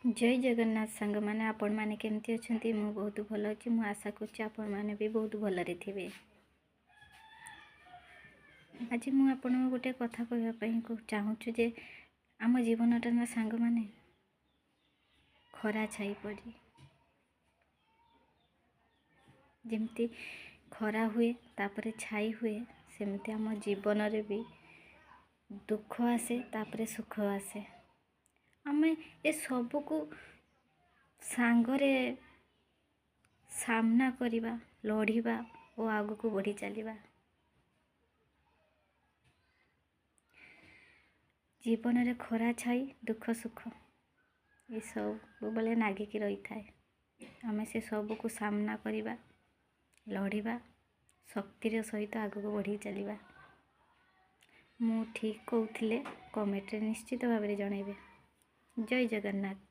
जय जगन्नाथ सांग मैंने आपण मैंने केमती अच्छा मु बहुत भल अच्छी मु आशा कर आपण मैंने भी बहुत भलरे थे। आज मुझे गोटे कथा कहवाई चाहूँ जे आम जीवनटा ना सांग मैंने खरा छाई पड़ी जमती खरा हुए तापरे छाई हुए सेमती आम जीवन रे भी दुख आसे तापरे सुख आसे। आमे ए सबू को सांगरे सामना करिबा लढ़िबा और आगु को बढ़ी चलिबा। जीवन रे खरा छाई दुख सुख ये सब बेले नागिकी रही थाए। आमे से सबू को सामना करिबा लढ़िबा शक्तिर सहित आगु को बढ़ी चलिबा। मु ठीक कहूथिले कमेंट रे निश्चित भाव में जनइबे। जय जगन्नाथ।